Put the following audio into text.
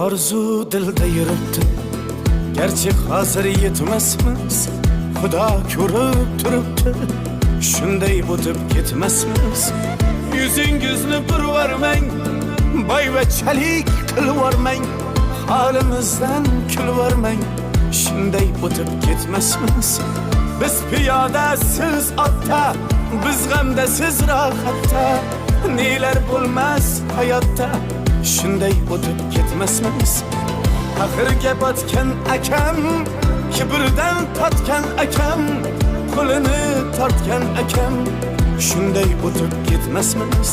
orzu dilda yuribdi, gerçek hazır yetmesmiz. Xudo ko'rib turibdi, shunday o'tib ketmasmiz. Yüzüngizni burvarmang, boyvachalik qilvormang, halimizdan kulvormang, shunday o'tib ketmasmiz. Biz piyoda, siz otda, biz g'amda, siz rohatda, nelar bo'lmas hayotda, shunday o'tib ketmasmiz. Axirga botgan akam, kibrdan totgan akam, qo'lini tortgan akam, shunday o'tib ketmasmiz.